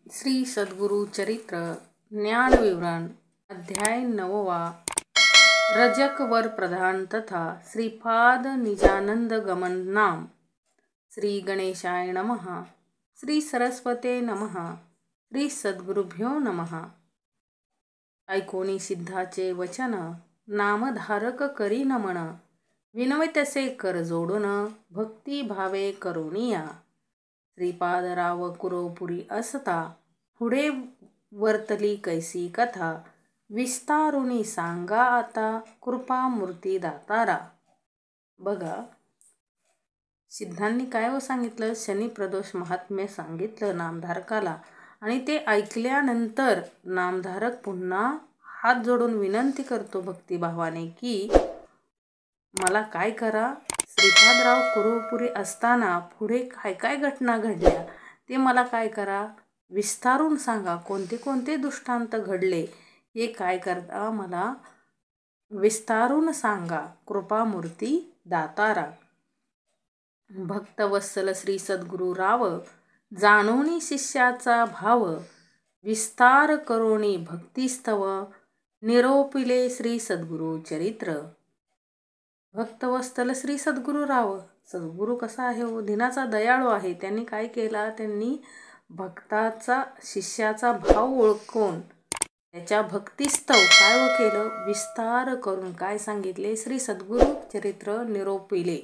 श्री सद्गुरु चरित्र ज्ञानविवरण अध्याय 9वा रजक वर प्रधान तथा श्रीपाद निजानंद गमन नाम। श्री गणेशाय नमः। श्री सरस्वते नमः। श्री सद्गुरुभ्यो नमः। ऐकोनी सिद्धाचे वचन नामधारक करी नमन विनवितसे कर जोडून भक्ती भावे करुणिया। श्रीपादराव कुरोपुरी असता पुढे वर्तली कैसी कथा विस्तारुनी सांगा आता कृपामूर्ती दातारा। बघा सिद्धांनी काय सांगितलं, शनी प्रदोष महात्म्य सांगितलं नामधारकाला आणि ते ऐकल्यानंतर नामधारक पुन्हा हात जोडून विनंती करतो भक्तिभावाने की मला काय करा, श्रीपादराव कुरोपुरी असताना पुढे काय काय घटना घडल्या ते मला काय करा, विस्तारून सांगा, कोणते कोणते दृष्टांत घडले हे काय करता मला विस्तारून सांगा कृपामूर्ती दातारा। भक्तवत्सल श्री सद्गुरु राव जाणोनी शिष्याचा भाव विस्तार करोनी भक्तिस्तव निरोपिले श्री सद्गुरु चरित्र। भक्तवत्सल श्री सद्गुरुराव, सद्गुरु कसा आहे हो, दिनाचा दयाळू आहे। त्यांनी काय केला, त्यांनी भक्ताचा शिष्याचा भाव ओळखून त्याच्या भक्तिस्तव काय केलं, विस्तार करून काय सांगितले, श्री सद्गुरु चरित्र निरोपिले।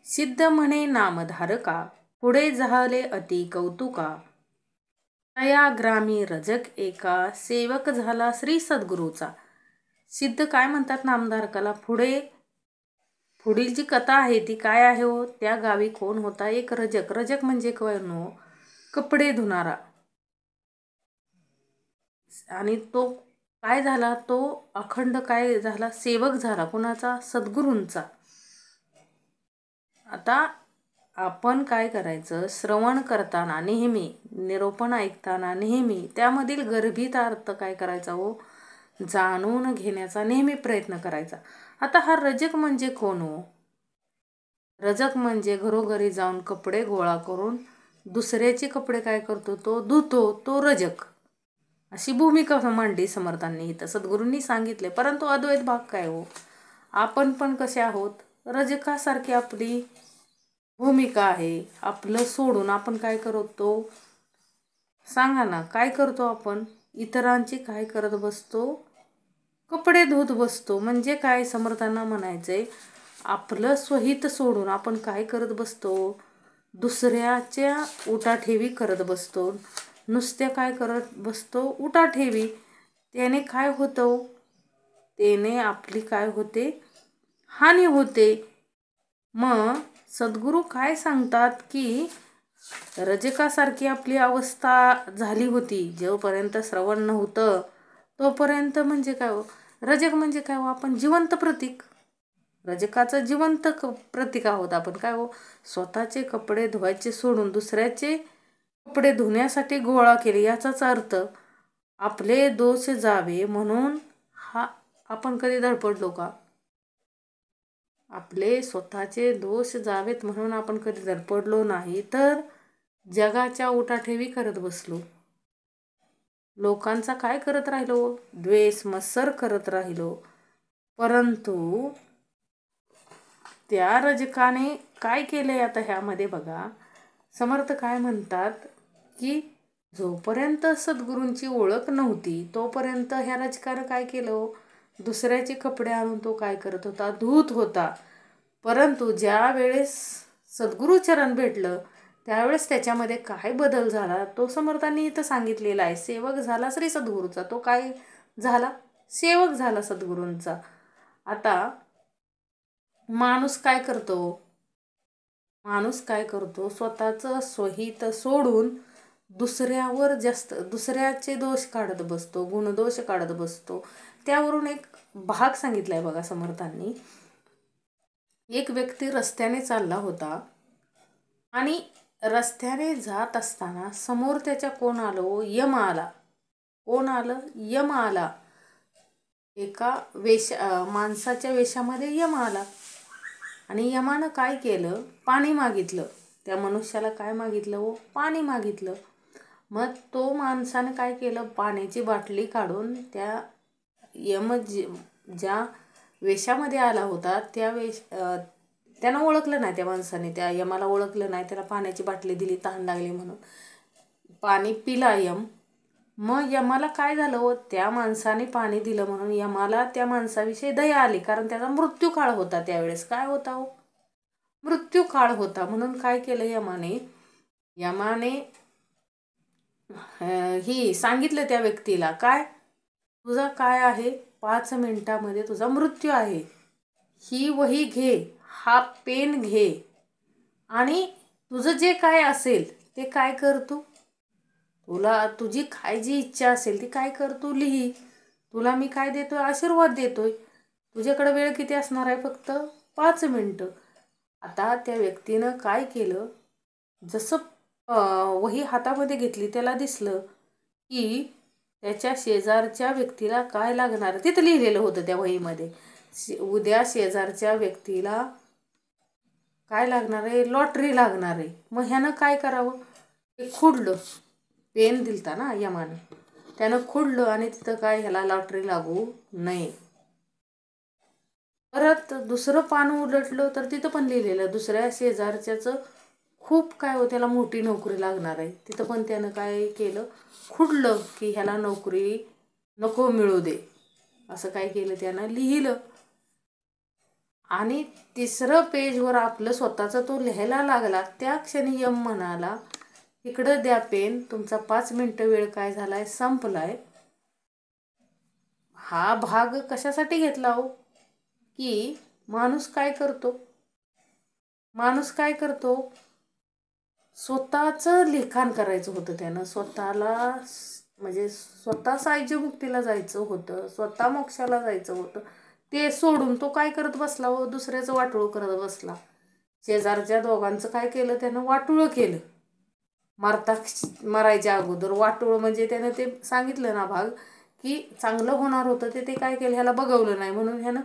सिद्ध म्हणे नामधारका पुढे झाले अति कौतुका तया ग्रामी रजक एका सेवक झाला श्री सद्गुरूचा। सिद्ध काय म्हणतात नामधारकाला, पुढील जी कथा आहे ती काय आहे हो, त्या गावी कोण होता, एक रजक। रजक म्हणजे कोण, कपडे धुणारा। आणि तो काय झाला, तो अखंड काय झाला, सेवक झाला कुणाचा, सद्गुरूंचा। आता आपण काय करायचं, श्रवण करताना नेहमी, निरोपण ऐकताना नेहमी त्यामधील गर्भित अर्थ काय करायचा हो, जाणून घेण्याचा नेहमी प्रयत्न करायचा। आता हा रजक म्हणजे कोण हो, रजक म्हणजे घरोघरी जाऊन कपडे गोळा करून दुसऱ्याचे कपडे काय करतो, तो धुतो, तो रजक। अशी भूमिका मांडली समर्थांनी इथं, सद्गुरूंनी सांगितले। परंतु अद्वैत भाग काय हो, आपण पण कसे आहोत, रजकासारखी आपली भूमिका आहे। आपलं सोडून आपण काय करतो सांगा ना, काय करतो आपण, इतरांची काय करत बसतो, कपडे धुत बसतो। म्हणजे काय समर्थांना म्हणायचंय, आपलं स्वहित सोडून आपण काय करत बसतो, दुसऱ्याच्या उठाठेवी करत बसतो, नुसत्या काय करत बसतो, उठाठेवी। त्याने काय होतं, त्याने आपली काय होते, हानी होते। मग सद्गुरू काय सांगतात की रजकासारखी आपली अवस्था झाली होती, जोपर्यंत श्रवण नव्हतं तोपर्यंत। म्हणजे काय हो, रजक म्हणजे काय हो, आपण जिवंत प्रतीक, रजकाचं जिवंत प्रतीक आहोत आपण। काय हो, स्वतःचे कपडे धुवायचे सोडून दुसऱ्याचे कपडे धुण्यासाठी गोळा केले, याचाच अर्थ आपले दोष जावे म्हणून हा आपण कधी धडपडलो का, आपले स्वतःचे दोष जावेत म्हणून आपण कधी धडपडलो नाही, तर जगाच्या उठाठेवी करत बसलो, लोकांचा काय करत राहिलो, द्वेष मत्सर करत राहिलो। परंतु त्या रजकाने काय केलंय, आता ह्यामध्ये बघा समर्थ काय म्हणतात की जोपर्यंत सद्गुरूंची ओळख नव्हती तोपर्यंत ह्या रजकानं काय केलं, दुसऱ्याचे कपडे आणून तो काय करत होता, धूत होता। परंतु ज्या वेळेस सद्गुरूचरण भेटलं त्यावेळेस त्याच्यामध्ये काय बदल झाला, तो समर्थांनी इथं सांगितलेला आहे। सेवक झाला श्री सद्गुरूचा, तो काय झाला, सेवक झाला सद्गुरूंचा। आता माणूस काय करतो, स्वतःचं स्वहित सोडून दुसऱ्यावर जास्त दुसऱ्याचे दोष काढत बसतो, गुणदोष काढत बसतो। त्यावरून एक भाग सांगितलाय बघा समर्थांनी, एक व्यक्ती रस्त्याने चालला होता आणि रस्त्याने जात असताना समोर त्याच्या कोण आलो, यम आला। कोण आलं, यम आला। एका माणसाच्या वेशामध्ये यम आला आणि यमानं काय केलं, पाणी मागितलं। त्या मनुष्याला काय मागितलं हो, पाणी मागितलं। मग तो माणसानं काय केलं, पाण्याची बाटली काढून त्या यम ज्या वेशामध्ये आला होता त्या त्यानं ओळखलं नाही, त्या माणसाने त्या यमाला ओळखलं नाही, त्याला पाण्याची बाटली दिली तहान लागली म्हणून. पाणी पिला यम. मग यमाला काय झालं हो, त्या माणसाने पाणी दिलं म्हणून यमाला त्या माणसाविषयी दया आली, कारण त्याचा मृत्यू काळ होता त्यावेळेस. काय होता हो, मृत्यू काळ होता. म्हणून काय केलं यमाने ही सांगितलं त्या व्यक्तीला, काय तुझा काय आहे, 5 मिनिटामध्ये तुझा मृत्यू आहे. ही वही घे, हा पेन घे आणि तुझं जे काय असेल ते काय कर, तुला तुझी काय जी इच्छा असेल ती काय कर, तू लिही. तुला मी काय देतोय, आशीर्वाद देतोय. तुझ्याकडे वेळ किती असणार आहे, फक्त 5 मिनिटं. आता त्या व्यक्तीनं काय केलं, जसं वही हातामध्ये घेतली त्याला दिसलं की त्याच्या शेजारच्या व्यक्तीला काय लागणार, तिथं लिहिलेलं होतं त्या वहीमध्ये. उद्या शेजारच्या व्यक्तीला काय लागणार आहे, लॉटरी लागणार आहे. मग ह्यानं काय करावं, ते खुडलं. पेन दिलता ना यमानं, त्यानं खुडलं आणि तिथं काय, ह्याला लॉटरी लागू नये. परत दुसरं पान उलटलं तर तिथं पण लिहिलेलं दुसऱ्या शेजारच्याचं खूप काय हो, त्याला मोठी नोकरी लागणार आहे. तिथं पण त्यानं काय केलं, खुडलं की ह्याला नोकरी नको मिळू दे, असं काय केलं, त्यानं लिहिलं. आणि तिसरं पेजवर आपलं स्वतःचं तो लिहायला लागला. त्या क्षणी यम म्हणाला, इकडं द्या पेन, तुमचा 5 मिनिटं वेळ काय झालाय, संपलाय. हा भाग कशासाठी घेतला हो, की माणूस काय करतो, स्वतःचं लिखाण करायचं होतं त्यानं. स्वतःला म्हणजे स्वतः सायुज्यमुक्तीला जायचं होतं, स्वतः मोक्षाला जायचं होतं. ते सोडून तो काय करत बसला हो, दुसऱ्याचं वाटोळं करत बसला. शेजारच्या दोघांचं काय केलं, त्यानं वाटोळं केलं. मरायच्या अगोदर वाटोळं म्हणजे त्यानं ते सांगितलं ना भाग, की चांगलं होणार होतं ते काय केलं, ह्याला बघवलं नाही म्हणून ह्यानं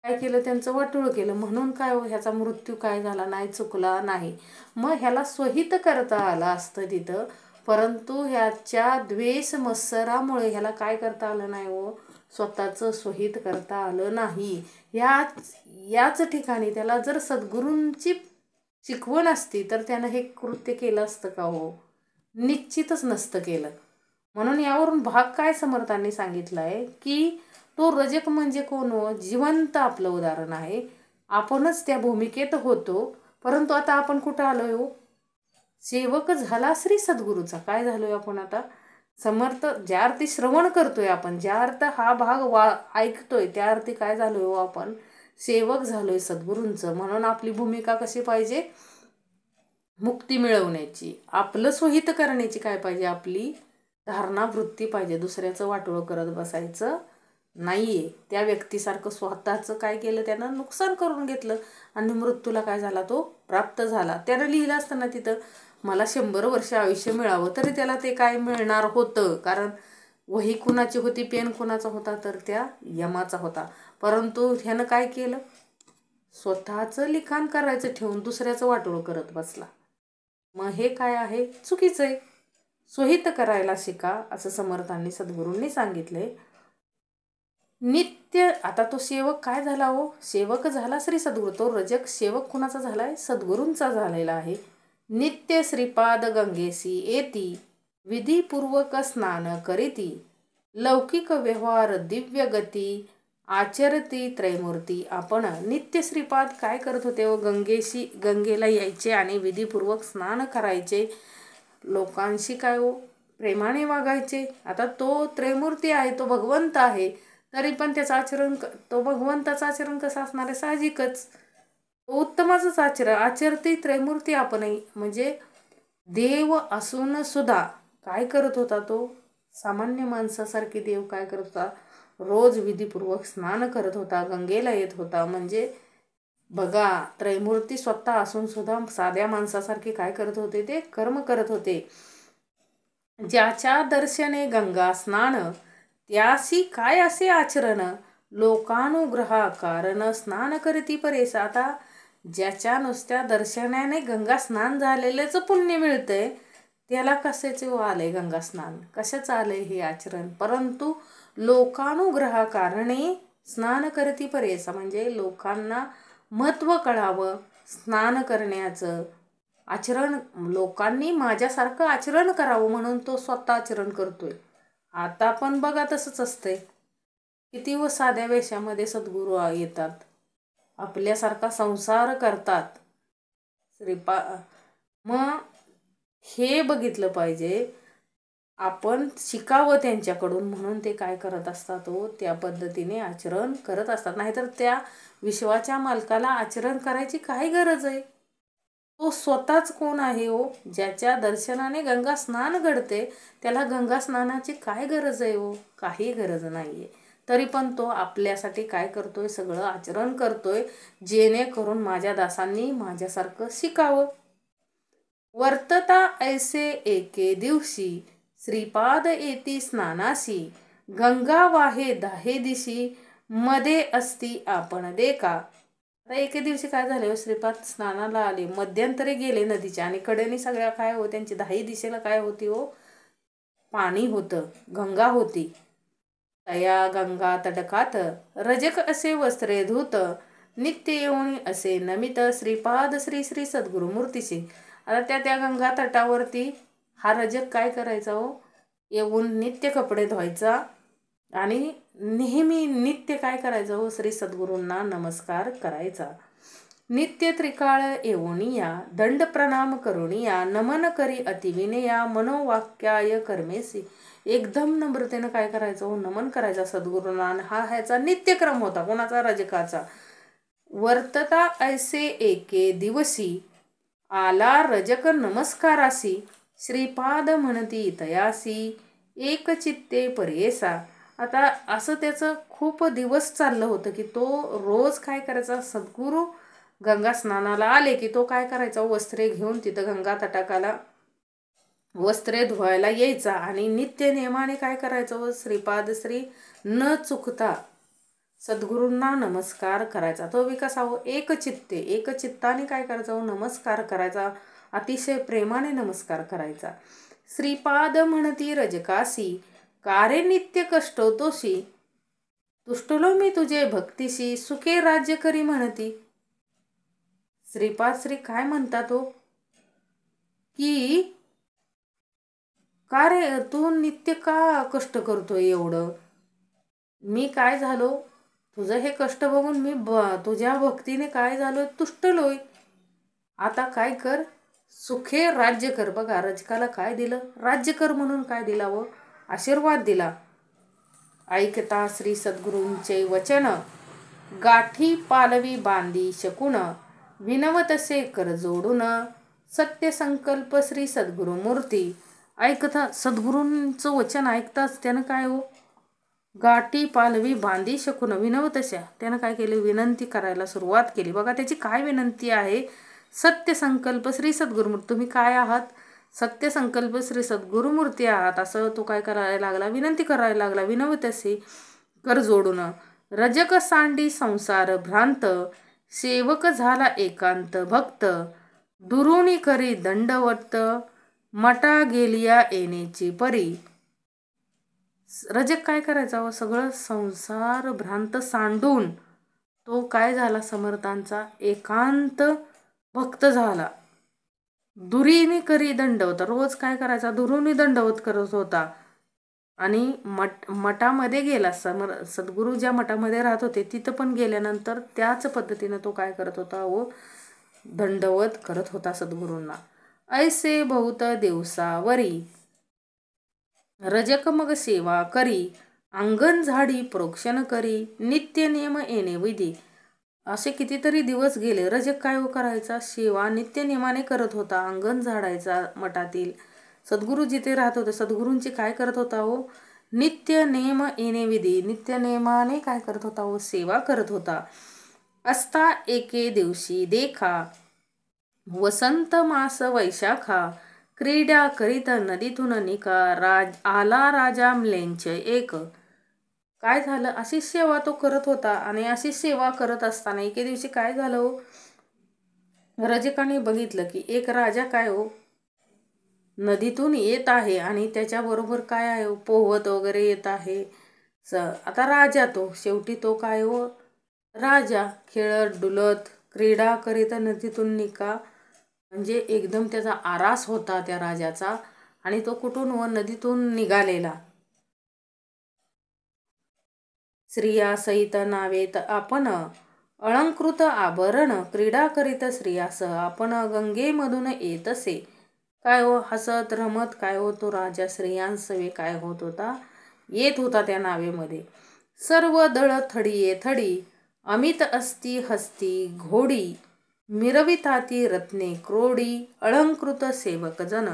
काय केलं, त्यांचं वाटोळं केलं. म्हणून काय हो, ह्याचा मृत्यू काय झाला नाही, चुकला नाही. मग ह्याला स्वहित करता आलं असतं तिथं, परंतु ह्याच्या द्वेष मत्सरामुळे ह्याला काय करता आलं नाही हो, स्वतःचं स्वहित करता आलं नाही. याच ठिकाणी त्याला जर सद्गुरूंची शिकवण असती तर त्यानं हे कृत्य केलं असतं का हो, निश्चितच नसतं केलं. म्हणून यावरून भाग काय समर्थांनी सांगितलं आहे, की तो रजक म्हणजे कोण हो, जिवंत आपलं उदाहरण आहे. आपणच त्या भूमिकेत होतो, परंतु आता आपण कुठं आलोय हो, सेवक झाला श्री सद्गुरूचा. काय झालोय आपण आता, समर्थ ज्या अर्थी श्रवण करतोय आपण, ज्या अर्थ हा भाग ऐकतोय, त्या अर्थी काय झालोय हो, आपण सेवक झालोय सद्गुरूंचं. म्हणून आपली भूमिका कशी पाहिजे, मुक्ती मिळवण्याची, आपलं स्वहित करण्याची काय पाहिजे, आपली धारणा वृत्ती पाहिजे. दुसऱ्याचं वाटोळं करत बसायचं नाहीये. त्या व्यक्तीसारखं स्वतःचं काय केलं, त्यानं नुकसान करून घेतलं आणि मृत्यूला काय झाला, तो प्राप्त झाला. त्यानं लिहिलं असताना तिथं मला 100 वर्ष आयुष्य मिळावं, तरी त्याला ते काय मिळणार होतं, कारण वही कुणाची होती, पेन कुणाचा होता, तर त्या यमाचा होता. परंतु ह्यानं काय केलं, स्वतःचं लिखाण करायचं ठेवून दुसऱ्याचं वाटोळं करत बसला. मग हे काय आहे, चुकीचं आहे. स्वहित करायला शिका, असं समर्थांनी सद्गुरूंनी सांगितले. नित्य आता तो सेवक काय झाला हो, सेवक झाला श्री सद्गुरू. तो रजक सेवक कुणाचा झालाय, सद्गुरूंचा झालेला आहे. नित्य श्रीपाद गंगेसी येती, विधीपूर्वक स्नान करीती, लौकिक व्यवहार दिव्य गती, आचरती त्रैमूर्ती आपण. नित्य श्रीपाद काय करत होते हो, गंगेला यायचे आणि विधीपूर्वक स्नान करायचे, लोकांशी काय हो, प्रेमाने वागायचे. आता तो त्रैमूर्ती आहे, तो भगवंत आहे, तरी पण त्याचं आचरण, तो भगवंताचं आचरण कसं असणार आहे, साहजिकच उत्तमाचंच आचरती त्रैमूर्ती आपणही. म्हणजे देव असून सुद्धा काय करत होता, तो सामान्य माणसासारखी देव काय करत होता, रोज विधीपूर्वक स्नान करत होता, गंगेला येत होता. म्हणजे बघा, त्रैमूर्ती स्वतः असून सुद्धा साध्या माणसासारखे काय करत होते, ते कर्म करत होते. ज्याच्या दर्शने गंगा स्नान, त्यासी काय असे आचरण, लोकानुग्रहा कारण स्नान करती परेस. आता ज्याच्या नुसत्या दर्शनाने गंगा स्नान झालेल्याचं पुण्य मिळतंय, त्याला कशाचे आलंय गंगा स्नान, कशाचं आलंय हे आचरण. परंतु लोकानुग्रहा कारणे स्नान करती परेसा, म्हणजे लोकांना महत्त्व कळावं स्नान करण्याचं. आचरण लोकांनी माझ्यासारखं आचरण करावं म्हणून तो स्वतः आचरण करतोय. आता पण बघा तसंच असतंय. किती व साध्या वेशामध्ये सद्गुरू येतात, आपल्यासारखा संसार करतात. मग हे बघितलं पाहिजे, आपण शिकावं त्यांच्याकडून म्हणून ते काय करत असतात हो, त्या पद्धतीने आचरण करत असतात. नाहीतर त्या विश्वाच्या मालकाला आचरण करायची काय गरज आहे. तो स्वतःच कोण आहे हो, ज्याच्या दर्शनाने गंगा स्नान घडते त्याला गंगा स्नानाची काय गरज आहे हो, काही गरज नाही आहे. तरी पण तो आपल्यासाठी काय करतोय, सगळं आचरण करतोय जेणेकरून माझ्या दासांनी माझ्यासारखं शिकावं. वर्तता ऐसे एके दिवशी श्रीपाद येती स्नानासी, गंगा वाहे दाहे दिशी मध्ये असती आपण देखा. आता एके दिवशी काय झाले, श्रीपाद स्नानाला आले, मध्यंतरी गेले नदीच्या आणि कडेने सगळ्या काय हो त्यांची दाही दिशेला काय होती हो, पाणी होतं, गंगा होती. तया गंगा तटकात रजक असे वस्त्रे धूत, नित्य येऊन असे नमित श्रीपाद श्री श्री सद्गुरु मूर्तीशी. आता त्या गंगा तटावरती हा रजक काय करायचा हो, येऊन नित्य कपडे धुवायचा आणि नेहमी नित्य काय करायचं हो, श्री सद्गुरूंना नमस्कार करायचा. नित्य त्रिकाळ येऊनिया दंड प्रणाम करुनिया, नमन करी अतिविनया मनोवाक्याय कर्मेसी. एकदम नम्रतेनं काय करायचं हो, नमन करायचा सद्गुरूंना. हा ह्याचा नित्यक्रम होता, कोणाचा, रजकाचा. वर्तता ऐसे एके दिवसी आला रजक नमस्कारासी, श्रीपाद म्हणती तयासी एक चित्ते परेसा. आता असं त्याचं खूप दिवस चाललं होतं की तो रोज काय करायचा, सद्गुरू गंगा स्नानाला आले की तो काय करायचा, वस्त्रे घेऊन तिथं गंगा तटाकाला वस्त्रे धुवायला यायचा आणि नित्य नियमाने काय करायचं व श्रीपाद श्री न चुकता सद्गुरूंना नमस्कार करायचा. तो विकास हो एकचित्ते, एकचित्ताने काय करायचा हो, नमस्कार करायचा, अतिशय प्रेमाने नमस्कार करायचा. श्रीपाद म्हणती रजकासी, कारे नित्य कष्टोतोषी, तुष्टलो मी तुझे भक्तीशी, सुखे राज्य करी म्हणती. श्रीपाद श्री काय म्हणतात हो, की का रे तू नित्य का कष्ट करतोय एवढं, मी काय झालो, तुझं हे कष्ट बघून मी तुझ्या भक्तीने काय झालोय, तुष्टलोय. आता काय कर, सुखे राज्य कर. बघा रजकाला काय दिलं, राज्य कर म्हणून काय दिला व आशीर्वाद दिला. ऐकता श्री सद्गुरूंचे वचन, गाठी पालवी बांधी शकून, विनवतसे कर जोडून, सत्य संकल्प श्री सद्गुरू मूर्ती. ऐकता सद्गुरूंचं वचन ऐकताच त्यानं काय हो, गाठी पालवी बांधी शकून, विनवतशा त्यानं काय केले, विनंती करायला सुरुवात केली. बघा त्याची काय विनंती आहे, सत्य संकल्प श्री सद्गुरुमूर्ती, तुम्ही काय आहात, सत्य संकल्प श्री सद्गुरुमूर्ती आहात, असं तो काय करायला लागला, विनंती करायला लागला. विनवतसे कर जोडून, रजक सांडी संसार भ्रांत, सेवक झाला एकांत भक्त, दुरुणी करी दंडवत, मटा गेलिया येण्याची परी. रजक काय करायचा व सगळं संसार भ्रांत सांडून तो काय झाला, समर्थांचा एकांत भक्त झाला. दुरीने करी दंडवत, रोज काय करायचा, दुरुनी दंडवत करत होता. आणि मठामध्ये गेला, सद्गुरू ज्या मठामध्ये राहत होते तिथं पण गेल्यानंतर त्याच पद्धतीनं तो काय करत होता व दंडवत करत होता सद्गुरूंना. ऐसे बहुत दिवसावरी रजक मग सेवा करी, अंगण झाडी प्रोक्षण करी, नित्य नियम येणे विधी. असे कितीतरी दिवस गेले, रजक काय हो करायचा, सेवा नित्य नियमाने करत होता, अंगण झाडायचा मठातील, सद्गुरू जिथे राहत होते सद्गुरूंची काय करत होता हो, नित्य नेम येणे विधी, नित्य नेमाने काय करत होता हो, सेवा करत होता. असता एके दिवशी देखा, वसंत मास वैशाखा, क्रीडा करीत नदीतून निका, आला राजा म्लेंच एक. काय झालं, अशी सेवा तो करत होता आणि अशी सेवा करत असताना एके दिवशी काय झालं हो, रजकाने बघितलं की एक राजा काय हो नदीतून येत आहे आणि त्याच्याबरोबर काय आहे पोहत वगैरे येत आहे. आता राजा तो शेवटी तो काय हो राजा खेळत डुलत क्रीडा करीत नदीतून निघा. म्हणजे एकदम त्याचा आरास होता त्या राजाचा आणि तो कुठून व नदीतून निघालेला. स्त्रिया सहित नावेत आपण अलंकृत आभरण क्रीडा करीत स्त्रियासह आपण गंगेमधून येत असे. काय हो हसत रमत काय हो तो राजा स्त्रियांसवे काय होत होता येत होता त्या नावेमध्ये. सर्व दळ थडीये थडी अमित असती हस्ती घोडी मिरविताती रत्ने क्रोडी अलंकृत सेवक जन.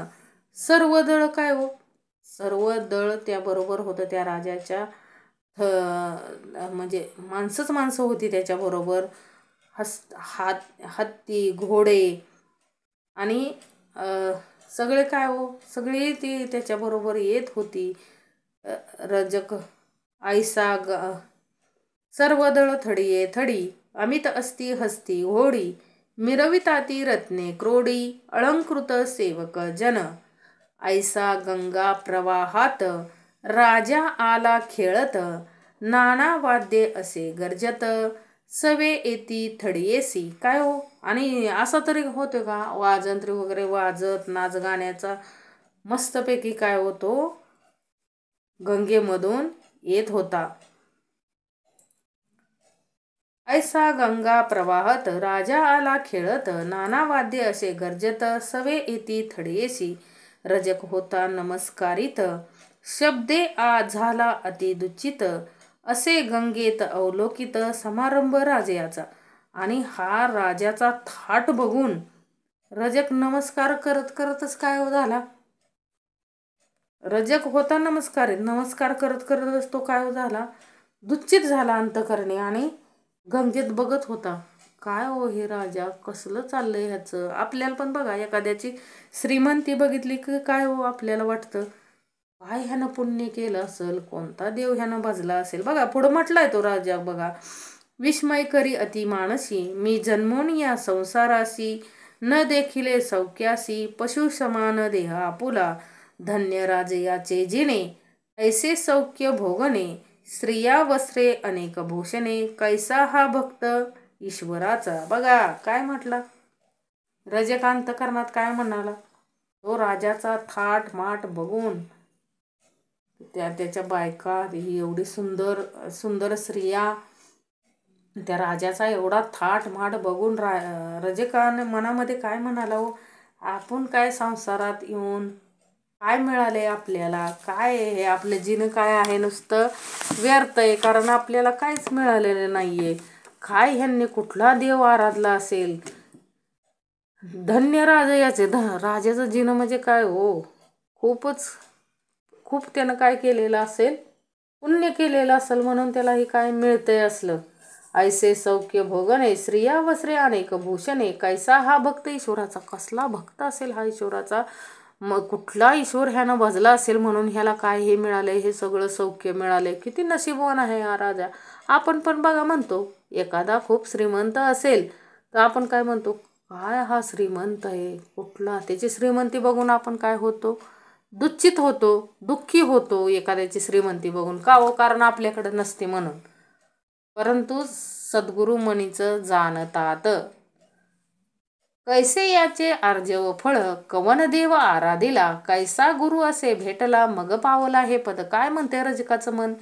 सर्व दळ काय हो सर्व दळ त्याबरोबर होतं त्या राजाच्या. म्हणजे माणसं होती त्याच्याबरोबर. हत्ती घोडे आणि सगळे काय हो सगळी ती त्याच्याबरोबर येत होती. रजक ऐसा सर्व दळ थडीये थडी अमित असती हस्ती घोडी मिरविताती रत्ने क्रोडी अलंकृत सेवक जन. ऐसा गंगा प्रवाहात राजा आला खेळत नाना वाद्ये असे गर्जत सवे येती थडीयेसी. काय हो आणि असं तरी होतं का वाजंत्री वगैरे वाजत नाच गाण्याचा मस्तपैकी काय होतो गंगेमधून येत होता. ऐसा गंगा प्रवाहत राजा आला खेळत नाना वाद्य असे गर्जत सवे येती थडीयेसी. रजक होता नमस्कारित शब्दे आ झाला अति दुचित असे गंगेत अवलोकित समारंभ राजयाचा. आणि हा राजाचा थाट बघून रजक नमस्कार करत करतच काय झाला. रजक होता नमस्कार करत करतच तो काय झाला दुच्चित झाला अंतकरणे आणि गंगेत बघत होता. काय हो हे राजा कसलं चाललंय ह्याचं. आपल्याला पण बघा एखाद्याची श्रीमंती बघितली की काय हो आपल्याला वाटतं काय ह्यानं पुण्य केलं असेल कोणता देव ह्यानं भजला असेल. बघा पुढं म्हटलाय तो राजा बघा विस्मय करी अति मानसी मी जन्मोन या संसारासी न देखिले सौख्यासी पशु समान देह आपुला धन्य राजयाचे जिणे ऐसे सौख्य भोगणे स्त्रिया वस्त्रे अनेक भूषणे कैसा हा भक्त ईश्वराचा. बघा काय म्हटला रजकांत करणात काय म्हणाला तो राजाचा थाट माट बघून त्याच्या बायका ही एवढी सुंदर सुंदर स्त्रिया त्या राजाचा एवढा थाट माट बघून रजकाने मनामध्ये काय म्हणाला हो आपण काय संसारात येऊन काय मिळाले आपल्याला काय हे आपलं जीवन काय आहे नुसतं व्यर्थ आहे कारण आपल्याला काहीच मिळालेलं नाहीये. काय ह्यांनी कुठला देव आराधला असेल. धन्य राजयाचे राजाचं जीवन म्हणजे काय हो खूप त्यानं काय केलेलं असेल पुण्य केलेलं असेल म्हणून त्याला हे काय मिळतंय असलं. ऐसे सौख्य भोगणे स्त्रिया वस्त्रे अनेक भूषणे कैसा हा भक्त ईश्वराचा. कसला भक्त असेल हा ईश्वराचा मग कुठला ईश्वर ह्यानं भजला असेल म्हणून ह्याला काय हे मिळालंय हे सगळं सौख्य मिळालंय. किती नशीबवान आहे हा राजा. आपण पण बघा म्हणतो एखादा खूप श्रीमंत असेल तर आपण काय म्हणतो काय हा श्रीमंत आहे कुठला. त्याची श्रीमंती बघून आपण काय होतो दुःखित होतो दुःखी होतो एखाद्याची श्रीमंती बघून. का हो कारण आपल्याकडे नसते म्हणून. परंतु सद्गुरु मनीचं जाणतात कैसे याचे आर्जव फळ कवन देव आराधिला कैसा गुरु असे भेटला मग पावला हे पद. काय म्हणते रजकाचं मन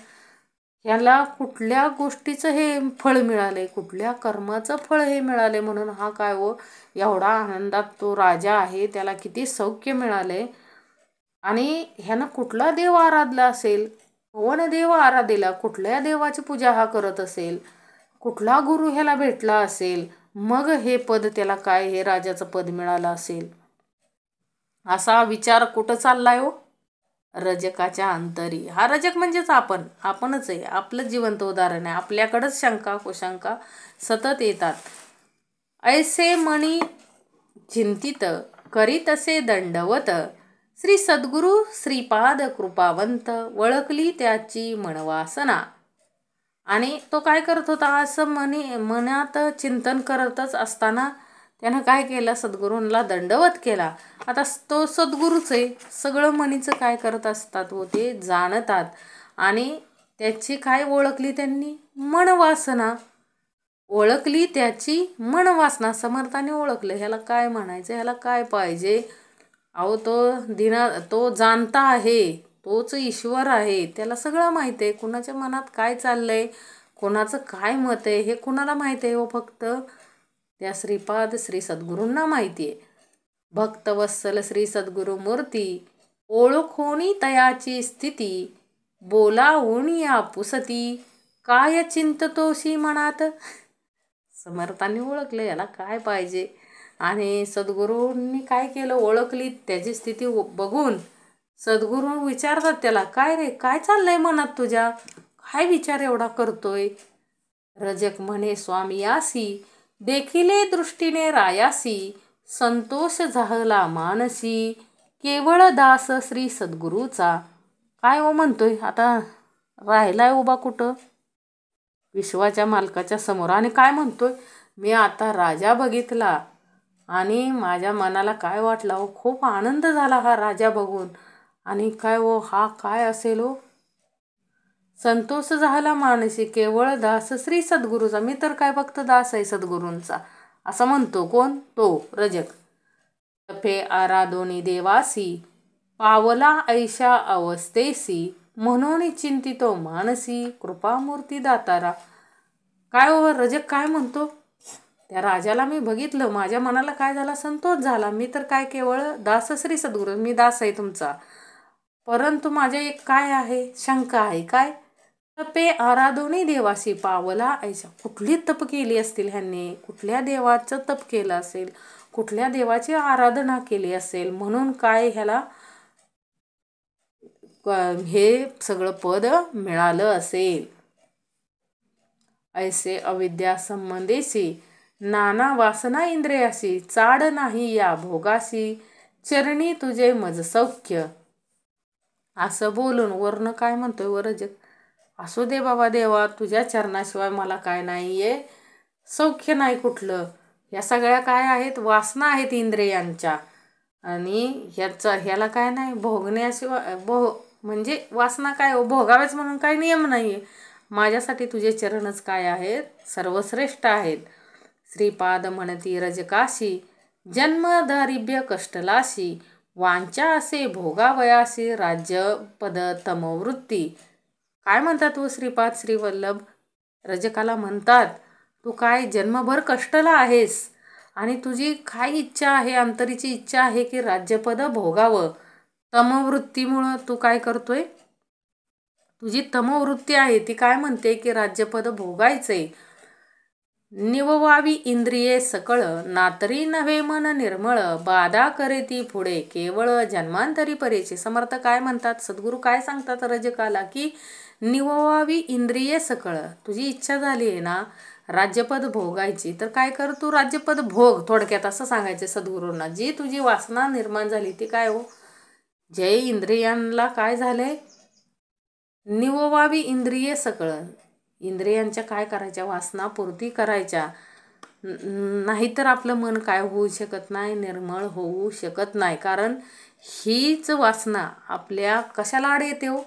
ह्याला कुठल्या गोष्टीचं हे फळ मिळाले कुठल्या कर्माचं फळ हे मिळाले म्हणून हा काय हो एवढा आनंदात तो राजा आहे त्याला किती सौख्य मिळाले. आणि ह्यानं कुठला देव आराधला असेल कवन देव आराधिला कुठल्या देवाची पूजा हा करत असेल कुठला गुरु ह्याला भेटला असेल मग हे पद त्याला काय हे राजाचं पद मिळालं असेल. असा विचार कुठं चाललाय हो रजकाच्या अंतरी. हा रजक म्हणजेच आपणच आहे आपलं जिवंत उदाहरण आहे. आपल्याकडंच शंका कुशंका सतत येतात. ऐसे मणी चिंतित करीत असे दंडवत श्री सद्गुरु श्रीपाद कृपावंत वळखली त्याची मनवासना. आणि तो काय करत होता असं मनात चिंतन करतच असताना त्यानं काय केलं, सद्गुरूंना दंडवत केला. आता तो सद्गुरूच आहे, सगळं मनीचं काय करत असतात व ते जाणतात. आणि त्याची काय ओळखली त्यांनी, मनवासना ओळखली, त्याची मनवासना समर्थाने ओळखलं. ह्याला काय म्हणायचं, ह्याला काय पाहिजे. अहो तो जाणता आहे, तोच ईश्वर आहे, त्याला सगळं माहिती आहे. कुणाच्या मनात काय चाललंय, कोणाचं काय मत आहे, हे कुणाला माहिती आहे हो, फक्त त्या श्रीपाद श्री सद्गुरूंना माहिती आहे. भक्तवत्सल श्री सद्गुरू मूर्ती, ओळखोनी तयाची स्थिती, बोलावून या पुसती, काय चिंततोशी मनात. समर्थांनी ओळखलं याला काय पाहिजे. आणि सद्गुरूंनी काय केलं, ओळखली त्याची स्थिती बघून सद्गुरू विचारतात त्याला, काय रे, काय चाललंय मनात तुझ्या, काय विचार एवढा करतोय. रजक म्हणे स्वामियासी, देखिले दृष्टीने रायासी, संतोष झाला मानसी, केवळ दास श्री सद्गुरूचा. काय हो म्हणतोय, आता राहिलाय उभा कुठं, विश्वाच्या मालकाच्या समोर. आणि काय म्हणतोय, मी आता राजा बघितला आणि माझ्या मनाला काय वाटलं हो, खूप आनंद झाला हा राजा बघून. आणि काय हो, हा काय असेल हो, संतोष झाला मानसी, केवळ दास श्री सद्गुरूचा. मी तर काय फक्त दास आहे सद्गुरूंचा, असं म्हणतो. कोण, तो रजक. तफे आराधोनी देवासी, पावला ऐशा अवस्थेसी, म्हणून चिंतितो मानसी, कृपामूर्ती दातारा. काय हो, रजक काय म्हणतो, त्या राजाला मी बघितलं, माझ्या मनाला काय झाला, संतोष झाला. मी तर काय केवळ दास श्री सद्गुरू, मी दास आहे तुमचा. परंतु माझ्या एक काय आहे, शंका आहे. काय, तपे आराधोनी देवासी, पावला ऐशा. कुठली तप केली असतील ह्यांनी, कुठल्या देवाचं तप केलं असेल, कुठल्या देवाची आराधना केली असेल, म्हणून काय ह्याला हे सगळं पद मिळालं असेल. ऐसे अविद्या संबंधेसी, नाना वासना इंद्रियासी, चाड नाही या भोगासी, चरणी तुझे मज सौख्य. असं बोलून वर्ण काय म्हणतोय वरजक, असू दे बाबा देवा, तुझ्या चरणाशिवाय मला काय नाही आहे, सौख्य नाही कुठलं. या सगळ्या काय आहेत, वासना आहेत इंद्रियांच्या. आणि ह्याला काय नाही, भोगण्याशिवाय म्हणजे वासना काय हो, भोगावेच म्हणून काय नियम नाही आहे. माझ्यासाठी तुझे चरणच काय आहेत, सर्वश्रेष्ठ आहेत. श्रीपाद म्हणती रजकाशी, जन्म दारिभ्य कष्टलाशी, वांचा असे भोगावयासी, राज्यपद तमवृत्ती. काय म्हणतात व श्रीपाद श्रीवल्लभ रजकाला म्हणतात, तू काय जन्मभर कष्टला आहेस आणि तुझी काय इच्छा आहे, अंतरीची इच्छा आहे की राज्यपद भोगावं. तमवृत्तीमुळं तू काय करतोय, तुझी तमवृत्ती आहे ती काय म्हणते की राज्यपद भोगायचंय. निववावी इंद्रिये सकळ, नातरी नव्हे मन निर्मळ, बाधा करे ती पुढे केवळ जन्मांतरी परेची. समर्थ काय म्हणतात, सद्गुरू काय सांगतात रजकाला, की निववावी इंद्रिये सकळ, तुझी इच्छा झाली आहे ना राज्यपद भोगायची, तर काय कर, तू राज्यपद भोग. थोडक्यात असं सांगायचं सद्गुरूंना, जी तुझी वासना निर्माण झाली ती काय हो, जे इंद्रियांना काय झालंय, निववावी इंद्रिये सकळ, इंद्रियांच्या काय करायच्या, वासना पूर्ती करायच्या. नाहीतर आपलं मन काय होऊ शकत नाही, निर्मळ होऊ शकत नाही. कारण हीच वासना आपल्या कशाला आड येते हो,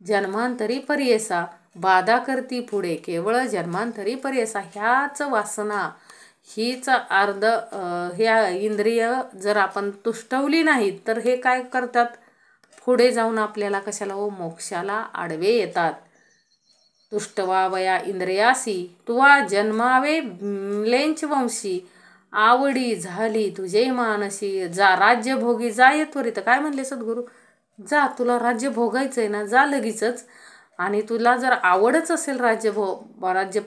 जन्मांतरी पर्येसा, बाधा करती पुढे केवळ जन्मांतरी पर्येसा. ह्याच वासना, हीच ह्या इंद्रिय जर आपण तुष्टवली नाहीत तर हे काय करतात, पुढे जाऊन आपल्याला कशाला हो, मोक्षाला आडवे येतात. तुष्टवावया इंद्रियासी, तुवा जन्मावे लेंच वंशी, आवडी झाली तुझे मानसी, जा राज्य भोगी जाय त्वरित. काय म्हणले सद्गुरू, जा, तुला राज्य भोगायचंय ना, जा लगेचच. आणि तुला जर आवडच असेल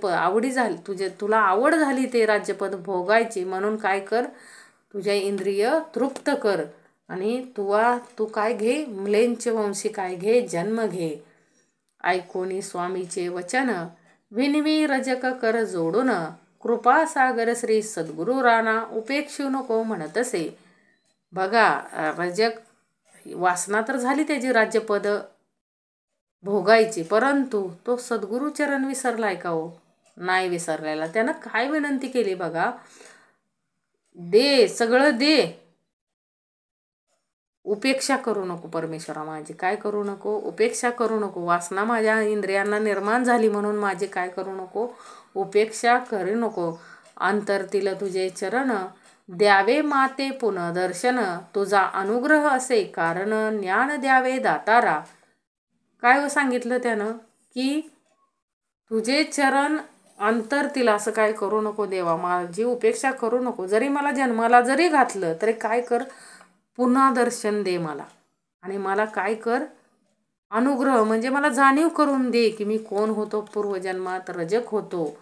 आवडी झाली तुला आवड झाली ते राज्यपद भोगायची, म्हणून काय कर, तुझ्या इंद्रिय तृप्त कर. आणि तू काय घे, म्लेंच वंशी काय घे, जन्म घे. ऐकोनी स्वामीचे वचन, विनवी रजक कर जोडून, कृपा सागर श्री सद्गुरू राणा, उपेक्षू नको म्हणतसे. बघा, रजक वासना तर झाली त्याची राज्यपद भोगायची, परंतु तो सद्गुरू चरण विसरलाय का हो, नाही विसरलेला. त्यानं काय विनंती केली बघा, दे, सगळं दे. उपेक्षा करू नको परमेश्वरा माझी. काय करू नको? उपेक्षा करू नको. वासना माझ्या इंद्रियांना निर्माण झाली म्हणून माझी काय करू नको? उपेक्षा करू नको. अंतरतील तुझे चरण द्यावे माते पुनः दर्शन, तुझा अनुग्रह असे कारण ज्ञान द्यावे दातारा. काय सांगितलं त्यानं? की तुझे चरण अंतरतील असं काय करू नको देवा, माझी उपेक्षा करू नको. जरी मला जन्माला जरी घातलं तरी काय कर, पुन्हा दर्शन दे मला. आणि मला काय कर, अनुग्रह म्हणजे मला जाणीव करून दे की मी कोण होतो पूर्वजन्मात. रजक होतो.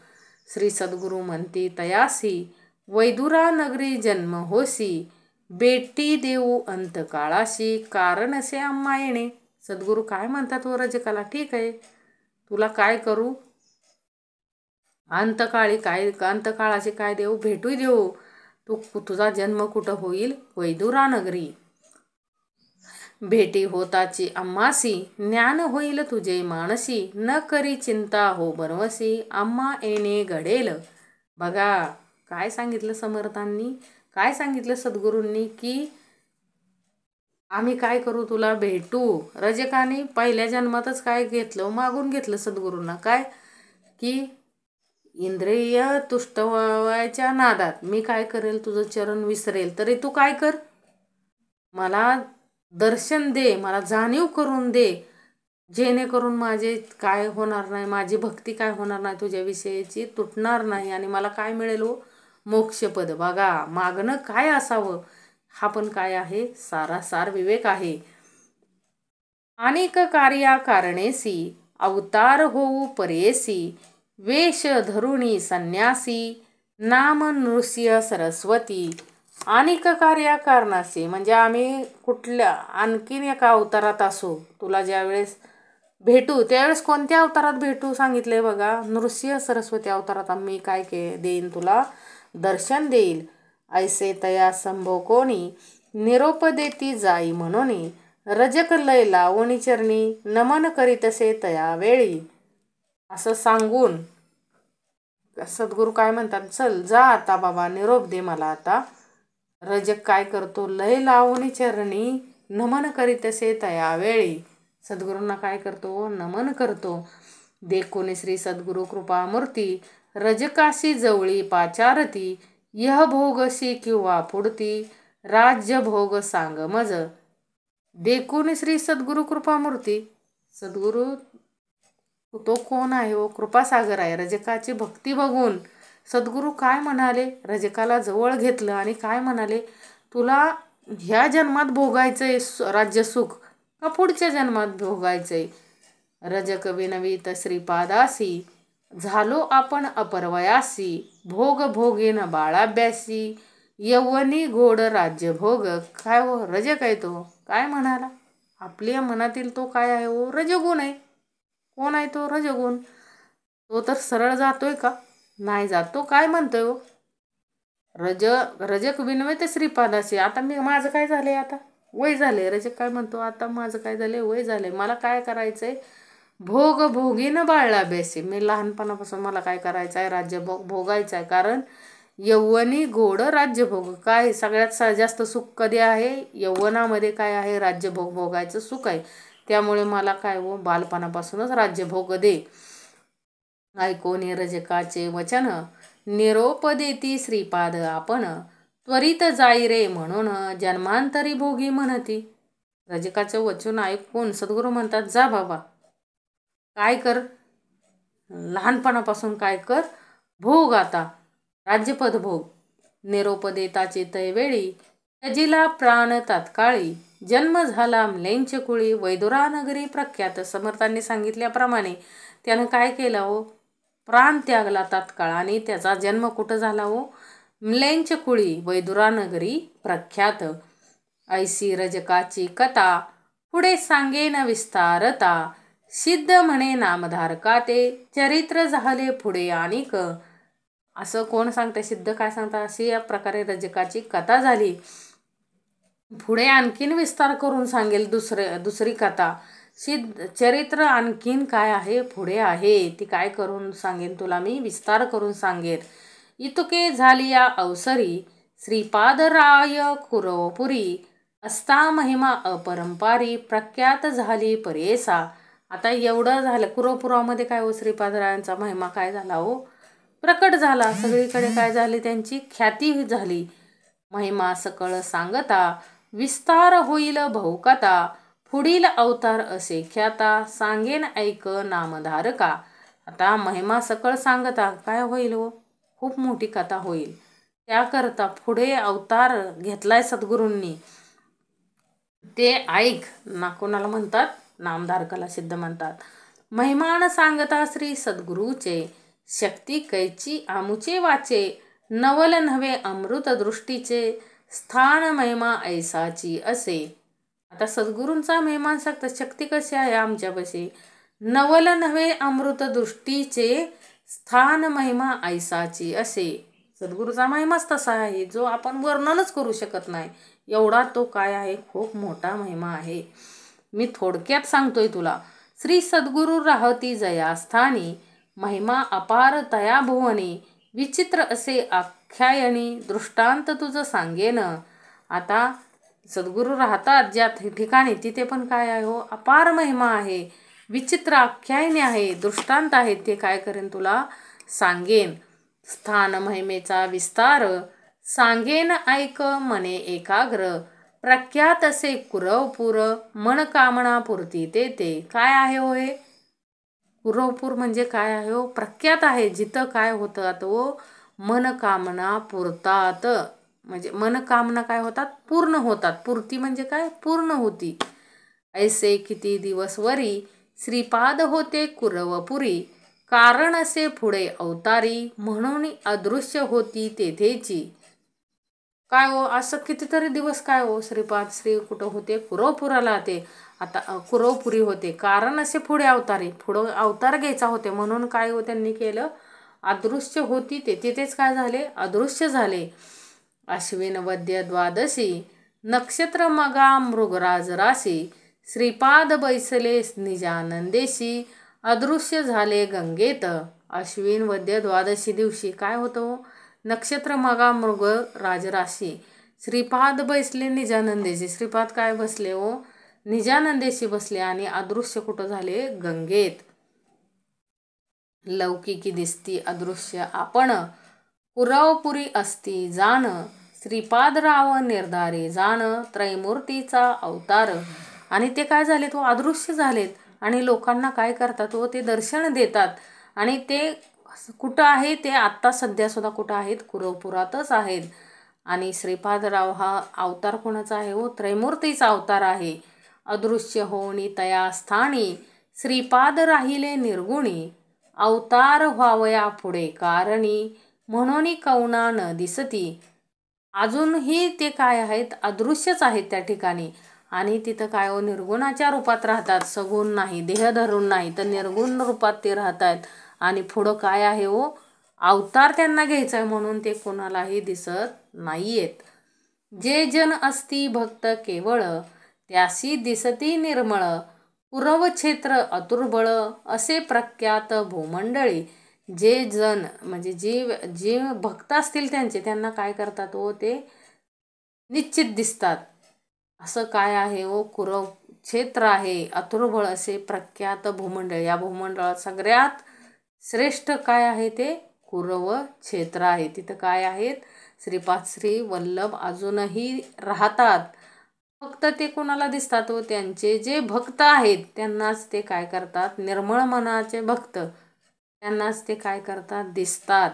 श्री सद्गुरू म्हणती तयासी वैदुरा नगरी जन्म होसी, बेटी देऊ अंतकाळाशी कारण असे आम्हा येणे. सद्गुरू काय म्हणतात व रजकाला, ठीक आहे तुला काय करू, अंतकाळी काय, अंतकाळाशी काय देऊ, भेटू देऊ. तुझा जन्म कुठं होईल? वैदुरा नगरी. भेटी होताची आम्हासी, ज्ञान होईल तुझे मानसी, न करी चिंता हो बनवसी, आम्हा येणे घडेल. बघा काय सांगितलं समर्थांनी, काय सांगितलं सद्गुरूंनी, की आम्ही काय करू, तुला भेटू. रजकाने पहिल्या जन्मातच काय घेतलं, मागून घेतलं सद्गुरूंना, काय की इंद्रिय तुष्टवायच्या नादात मी काय करेल, तुझं चरण विसरेल. तरी तू काय कर, मला दर्शन दे, मला जाणीव करून दे, जेणेकरून माझे काय होणार नाही, माझी भक्ती काय होणार नाही, तुझ्याविषयीची तुटणार नाही आणि मला काय मिळेल हो, मोक्षपद. बघा मागणं काय असावं, हा पण काय आहे, सारासार विवेक आहे. अनेक कार्या कारणेसी अवतार होऊ परेसी, वेश धरुणी संन्यासी नाम नृसिंह सरस्वती. अनेक कार्या कारणासी म्हणजे आम्ही कुठल्या आणखीन एका अवतारात असू, तुला ज्यावेळेस भेटू त्यावेळेस कोणत्या अवतारात भेटू सांगितले बघा, नृसिंह सरस्वती अवतारात आम्ही काय देईन, तुला दर्शन देईल. ऐसे तया संभो कोणी निरोप देती जाई म्हणून, रजक लय लावणी चरणी नमन करीतसे तया वेळी. असं सांगून सद्गुरू काय म्हणतात, चल जा आता बाबा, निरोप दे मला आता. रजक काय करतो, लय लावणी चरणी नमन करीतसे तया वेळी. सद्गुरूंना काय करतो, नमन करतो. देखून श्री सद्गुरू कृपामूर्ती रजकाशी जवळी पाचारती, यह भोगशी किंवा पुढती राज्य भोग सांग मज. देखून श्री सद्गुरू कृपामूर्ती, सद्गुरू तो कोण आहे हो, कृपासागर आहे. रजकाची भक्ती बघून सद्गुरू काय म्हणाले, रजकाला जवळ घेतलं आणि काय म्हणाले, तुला ह्या जन्मात भोगायचंय राज्य सुख का पुढच्या जन्मात भोगायचंय. रजक विनवित श्रीपादासी झालो आपण अपरवयासी, भोग भोगेन बाळाभ्यासी यवनी गोड राज्य भोग. काय हो, रजक आहे तो. काय म्हणाला, आपल्या मनातील तो काय आहे हो, रजगुण आहे. कोण आहे तो, रजगुण. तो तर सरळ जातोय का, नाही जात. तो काय म्हणतोय हो, रजक विनवित श्रीपादासी. आता मी माझं काय झालंय, आता वय झाले. रजक काय म्हणतो, आता माझं काय झालंय, वय झालंय, मला काय करायचंय, भोग भोगीनं बाळला बेसी. मी लहानपणापासून मला काय करायचं आहे, राज्य भोगायचं आहे. कारण यौवनी गोड राज्यभोग. काय सगळ्यात जास्त सुख कधी आहे, यौवनामध्ये काय आहे, राज्यभोग भोगायचं सुख आहे. त्यामुळे मला काय हो, बालपणापासूनच राज्यभोग दे. ऐकोनी रजकाचे वचन निरोप देती श्रीपाद आपण, त्वरित जाई रे म्हणून जन्मांतरी भोगी म्हणती. रजकाचं वचन ऐकून सद्गुरू म्हणतात, जा बाबा काय कर, लहानपणापासून काय कर, भोग आता राज्यपद भोग. निरोप देताचे तैवेळी त्याजिला प्राण तात्काळी, जन्म झाला म्लेंच कुळी वैदुरा नगरी प्रख्यात. समर्थांनी सांगितल्याप्रमाणे त्यानं काय केलं हो, प्राण त्यागला तात्काळ आणि त्याचा जन्म कुठं झाला हो, म्लेंच कुळी वैदुरा नगरी प्रख्यात. ऐसी रजकाची कथा पुढे सांगेन विस्तारता, सिद्ध म्हणे नामधारका ते चरित्र झाले पुढे अनेक. असं कोण सांगते, सिद्ध काय सांगतात, अशी या प्रकारे रजकाची कथा झाली. पुढे आणखीन विस्तार करून सांगेल दुसरी कथा. चरित्र आणखीन काय आहे पुढे आहे, ती काय करून सांगेन तुला मी, विस्तार करून सांगेन. इतके झाली या अवसरी श्रीपादराय कुरवपुरी असता महिमा अपरंपारी प्रख्यात झाली परेसा. आता एवढं झालं, कुरवपुरामध्ये काय हो, श्रीपादरायांचा महिमा काय झाला हो, प्रकट झाला. सगळीकडे काय झाली, त्यांची ख्याती झाली. महिमा सकळ सांगता विस्तार होईल बहुकथा. पुढील अवतार असे ख्याता सांगेन ऐक नामधारका. आता महिमा सकळ सांगता काय होईल हो, खूप मोठी कथा होईल. त्याकरता पुढे अवतार घेतलाय सद्गुरूंनी, ते ऐक ना. कोणाला म्हणतात, नामधारकाला सिद्ध म्हणतात. महिमान सांगता श्री सद्गुरूचे शक्ती कैची आमुचे वाचे. नवल नव्हे अमृत दृष्टीचे स्थान महिमा ऐसाची असे. आता सद्गुरूंचा महिमा सांगतात, शक्ती कशी आहे आमच्यापाशी. नवल नव्हे अमृत दृष्टीचे स्थान महिमा ऐसाची असे. सद्गुरूचा महिमाच तसा आहे जो आपण वर्णनच करू शकत नाही, एवढा तो काय आहे, खूप मोठा महिमा आहे. मी थोडक्यात सांगतोय तुला. श्री सद्गुरू राहती जयास्थानी महिमा अपार तया भुवनी. विचित्र असे आख्यायनी दृष्टांत तुझं सांगेन. आता सद्गुरू राहतात ज्या ठिकाणी तिथे पण काय आहे हो, अपार महिमा आहे, विचित्र आख्यायने आहे, दृष्टांत आहेत, ते काय करेन तुला सांगेन. स्थान महिमेचा विस्तार सांगेन ऐक मने एकाग्र. प्रख्यात असे कुरवपूर मनकामना पुरती ते काय आहे हो हे, कुरवपूर म्हणजे काय आहे हो, प्रख्यात आहे, जिथं काय होतं तो मनकामना पुरतात. म्हणजे मनकामना काय होतात, पूर्ण होतात. पूर्ती म्हणजे काय, पूर्ण होती. ऐसे किती दिवस वरी श्रीपाद होते कुरवपुरी. कारण असे पुढे अवतारी म्हणून अदृश्य होती तेथेची. काय हो, असं कितीतरी दिवस काय हो, श्रीपाद श्री कुठं होते, कुरवपुराला ते. आता कुरवपुरी होते, कारण असे पुढे अवतारी, पुढं अवतार घ्यायचा होते, म्हणून काय हो त्यांनी केलं, अदृश्य होती ते, तिथेच काय झाले, अदृश्य झाले. अश्विन वद्य द्वादशी नक्षत्र मगा मृगराज राशी. श्रीपाद बैसले निजानंदेशी अदृश्य झाले गंगेत. अश्विन वद्य द्वादशी दिवशी काय होतं, नक्षत्र मगा मृग राजराशी. श्रीपाद बसले निजानंदेशी, श्रीपाद काय बसले हो, निजानंदेशी बसले, आणि अदृश्य कुठं झाले, गंगेत. लौकिकी दिसती अदृश्य आपण कुरवपुरी असती जाण. श्रीपादराव निर्धारे जाण त्रैमूर्तीचा अवतार. आणि ते काय झाले, तो अदृश्य झालेत, आणि लोकांना काय करतात हो, ते दर्शन देतात. आणि ते कुठं आहे, ते आत्ता सध्या सुद्धा कुठं आहेत, कुरवपुरातच आहेत. आणि श्रीपादराव हा अवतार कोणाचा आहे हो, त्रैमूर्तीचा अवतार आहे. अदृश्य होणी तया स्थानी श्रीपाद राहिले निर्गुणी. अवतार व्हावया पुढे कारणी म्हणून कौना न दिसती. अजूनही ते काय आहेत, अदृश्यच आहेत त्या ठिकाणी. आणि तिथं काय हो, निर्गुणाच्या रूपात राहतात, सगुण नाही, देह धरून नाही, तर निर्गुण रूपात ते राहतात. आणि पुढं काय आहे हो, अवतार त्यांना घ्यायचा आहे, म्हणून ते कोणालाही दिसत नाहीयेत. जे जन असती भक्त केवळ त्यासी दिसती निर्मळ. कुरवक्षेत्र अतुर्बळ असे प्रख्यात भूमंडळी. जे जन म्हणजे जे भक्त असतील त्यांचे, त्यांना काय करतात हो, ते निश्चित दिसतात. असं काय आहे हो, कुरव क्षेत्र आहे, अतुर्बळ असे प्रख्यात भूमंडळ. या भूमंडळात सगळ्यात श्रेष्ठ काय आहे, ते कुरव क्षेत्र आहे. तिथं काय आहेत, श्रीपाद श्री वल्लभ अजूनही राहतात. फक्त ते कोणाला दिसतात हो, त्यांचे जे भक्त आहेत त्यांनाच ते काय करतात, निर्मळ मनाचे भक्त, त्यांनाच ते काय करतात, दिसतात.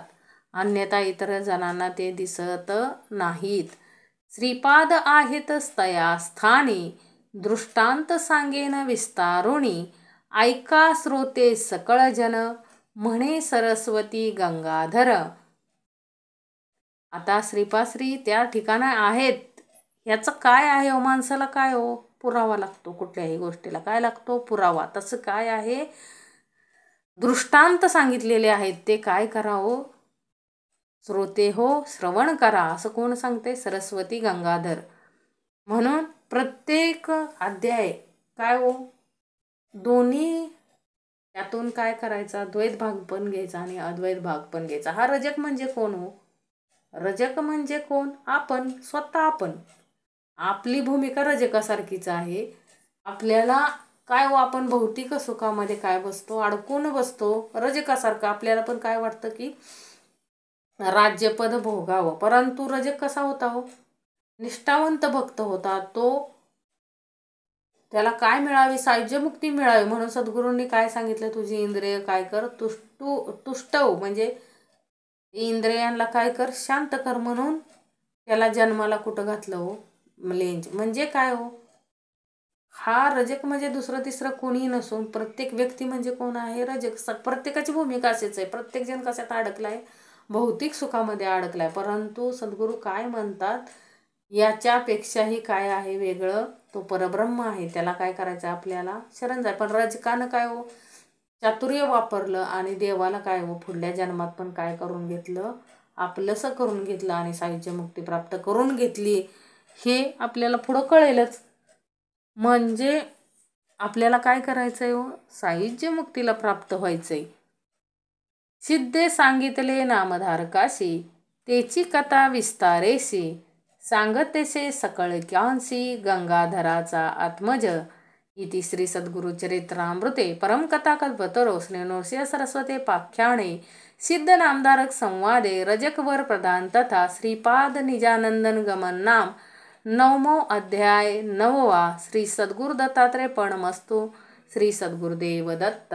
अन्यथा इतर जणांना ते दिसत नाहीत. श्रीपाद आहेत तया स्थानी दृष्टांत सांगेन विस्तारुणी. ऐका श्रोते सकळ जन म्हणे सरस्वती गंगाधर. आता श्रीपाद श्री त्या ठिकाणी आहेत, याचं काय आहे हो, माणसाला काय हो, पुरावा लागतो. कुठल्याही गोष्टीला काय लागतो, पुरावा. तसं काय आहे, दृष्टांत सांगितलेले आहेत, ते काय करा हो, श्रोते हो, श्रवण करा. असं कोण सांगते, सरस्वती गंगाधर. म्हणून प्रत्येक अध्याय काय हो, दोन्ही त्यातून काय करायचा, द्वैत भाग पण घ्यायचा आणि अद्वैत भाग पण घ्यायचा. हा रजक म्हणजे कोण हो, रजक म्हणजे कोण? आपण, स्वतः आपण. आपली भूमिका रजकासारखीच आहे. आपल्याला काय हो, आपण भौतिक सुखामध्ये काय बसतो, अडकून बसतो रजकासारखं. आपल्याला पण काय वाटतं की राज्यपद भोगावं. परंतु रजक कसा होता हो? निष्ठावंत भक्त होता तो. त्याला काय मिळावे? सायुज्यमुक्ती मिळावी म्हणून सद्गुरूंनी काय सांगितलं? तुझी इंद्रिय काय कर, तुष्टव म्हणजे इंद्रियांना काय कर, शांत कर. म्हणून त्याला जन्माला कुठं घातलं हो? लेंज. म्हणजे काय हो? हा रजक म्हणजे दुसरं तिसरं कोणी नसून प्रत्येक व्यक्ती म्हणजे कोण आहे? रजक. प्रत्येकाची भूमिका अशीच आहे. प्रत्येक जण कशात अडकलाय? भौतिक सुखामध्ये अडकलाय. परंतु सद्गुरू काय म्हणतात, याच्यापेक्षाही काय आहे वेगळं? तो परब्रह्म आहे. त्याला काय करायचं? आपल्याला शरण जाय. पण रजकानं काय हो? चातुर्य वापरलं आणि देवाला काय हो पुढल्या जन्मात पण काय करून घेतलं? आपलंसं करून घेतलं आणि सायुज्य मुक्ती प्राप्त करून घेतली. हे आपल्याला पुढं कळेलच. म्हणजे आपल्याला काय करायचंय हो? सायुज्य मुक्तीला प्राप्त व्हायचंय. सिद्धे सांगितले नामधारकाशी, तेची कथा विस्तारेसी. सांगतेसे सकळक्यांसी, गंगाधराचा आत्मज. इति श्री सद्गुरुचरित्रामृते परमकथा कल्पतरो श्रीनृसिंह सरस्वते पाख्याणे सिद्ध नामधारक संवादे रजकवर प्रधान तथा श्रीपाद निजानंदन गमन नाम 9मो अध्याय 9वा. श्री सद्गुरु दत्तात्रय प्रणमस्तु. श्री सद्गुरुदेव दत्त.